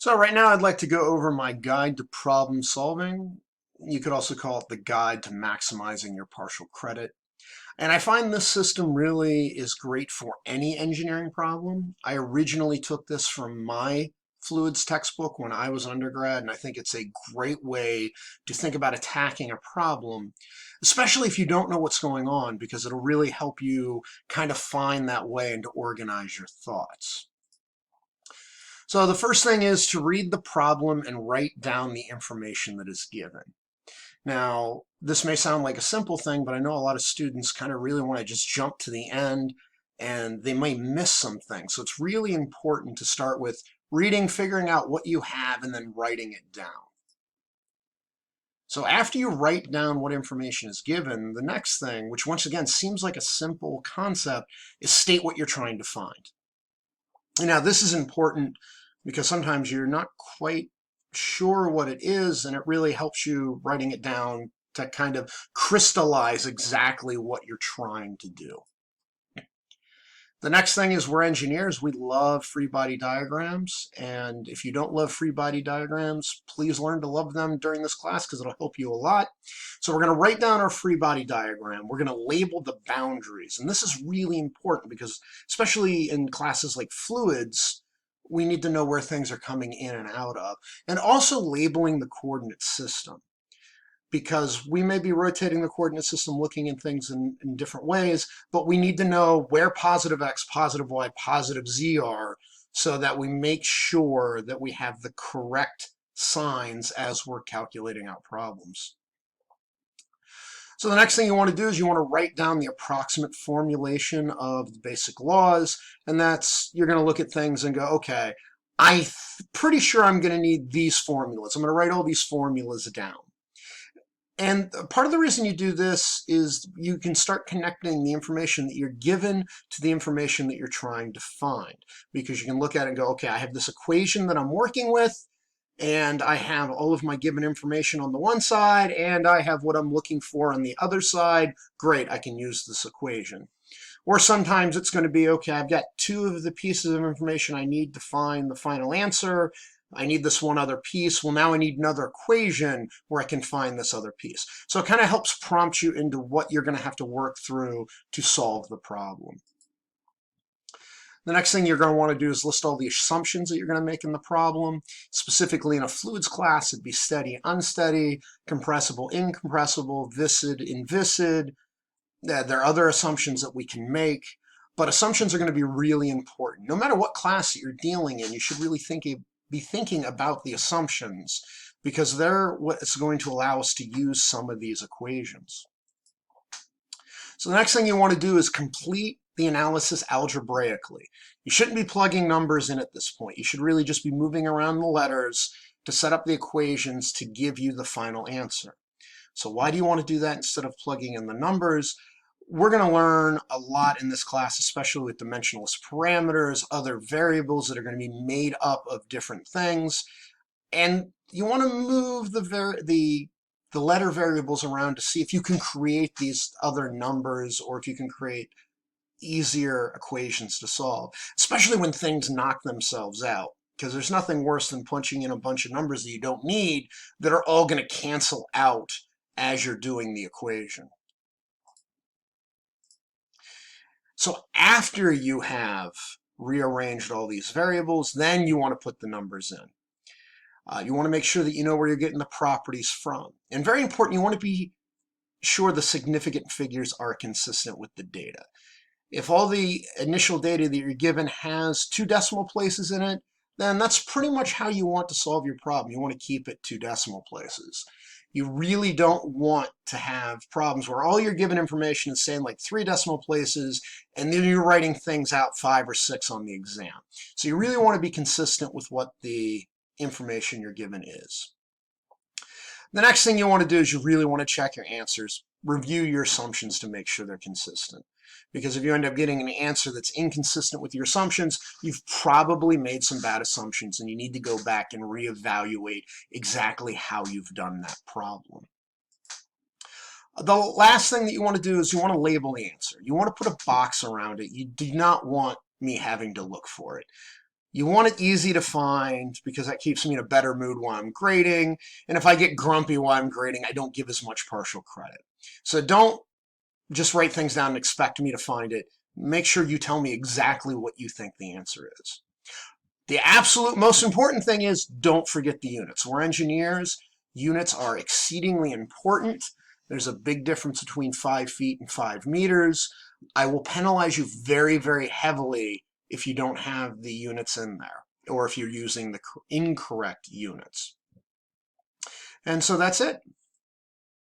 So right now I'd like to go over my guide to problem solving. You could also call it the guide to maximizing your partial credit. And I find this system really is great for any engineering problem. I originally took this from my fluids textbook when I was undergrad, and I think it's a great way to think about attacking a problem, especially if you don't know what's going on, because it'll really help you kind of find that way and to organize your thoughts. So the first thing is to read the problem and write down the information that is given. Now, this may sound like a simple thing, but I know a lot of students kind of really want to just jump to the end and they may miss some things. So it's really important to start with reading, figuring out what you have, and then writing it down. So after you write down what information is given, the next thing, which once again seems like a simple concept, is state what you're trying to find. Now, this is important because sometimes you're not quite sure what it is, and it really helps you writing it down to kind of crystallize exactly what you're trying to do. The next thing is we're engineers. We love free body diagrams, and if you don't love free body diagrams, please learn to love them during this class because it'll help you a lot. So we're going to write down our free body diagram. We're going to label the boundaries, and this is really important because especially in classes like fluids, we need to know where things are coming in and out of, and also labeling the coordinate system, because we may be rotating the coordinate system looking at things in different ways, but we need to know where positive x, positive y, positive z are so that we make sure that we have the correct signs as we're calculating out problems. So the next thing you want to do is you want to write down the approximate formulation of the basic laws, and that's, you're going to look at things and go, okay, I'm pretty sure I'm going to need these formulas. I'm going to write all these formulas down. And part of the reason you do this is you can start connecting the information that you're given to the information that you're trying to find, because you can look at it and go, okay, I have this equation that I'm working with, and I have all of my given information on the one side, and I have what I'm looking for on the other side. Great, I can use this equation. Or sometimes it's going to be, okay, I've got two of the pieces of information I need to find the final answer. I need this one other piece. Well, now I need another equation where I can find this other piece. So it kind of helps prompt you into what you're going to have to work through to solve the problem. The next thing you're going to want to do is list all the assumptions that you're going to make in the problem. Specifically in a fluids class, it'd be steady, unsteady, compressible, incompressible, viscid, inviscid. There are other assumptions that we can make, but assumptions are going to be really important. No matter what class that you're dealing in, you should really be thinking about the assumptions, because they're what is going to allow us to use some of these equations. So the next thing you want to do is complete the analysis algebraically. You shouldn't be plugging numbers in at this point. You should really just be moving around the letters to set up the equations to give you the final answer. So why do you want to do that instead of plugging in the numbers? We're going to learn a lot in this class, especially with dimensionless parameters, other variables that are going to be made up of different things. And you want to move the letter variables around to see if you can create these other numbers, or if you can create easier equations to solve, especially when things knock themselves out. Because there's nothing worse than punching in a bunch of numbers that you don't need that are all going to cancel out as you're doing the equation. So after you have rearranged all these variables, then you want to put the numbers in. You want to make sure that you know where you're getting the properties from. And very important, you want to be sure the significant figures are consistent with the data. If all the initial data that you're given has 2 decimal places in it, then that's pretty much how you want to solve your problem. You want to keep it 2 decimal places. You really don't want to have problems where all your given information is saying like 3 decimal places, and then you're writing things out 5 or 6 on the exam. So you really want to be consistent with what the information you're given is. The next thing you want to do is you really want to check your answers. Review your assumptions to make sure they're consistent. Because if you end up getting an answer that's inconsistent with your assumptions, you've probably made some bad assumptions, and you need to go back and reevaluate exactly how you've done that problem. The last thing that you want to do is you want to label the answer. You want to put a box around it. You do not want me having to look for it. You want it easy to find because that keeps me in a better mood while I'm grading. And if I get grumpy while I'm grading, I don't give as much partial credit. So don't just write things down and expect me to find it. Make sure you tell me exactly what you think the answer is. The absolute most important thing is don't forget the units. We're engineers. Units are exceedingly important. There's a big difference between 5 feet and 5 meters. I will penalize you very, very heavily if you don't have the units in there, or if you're using the incorrect units. And so that's it.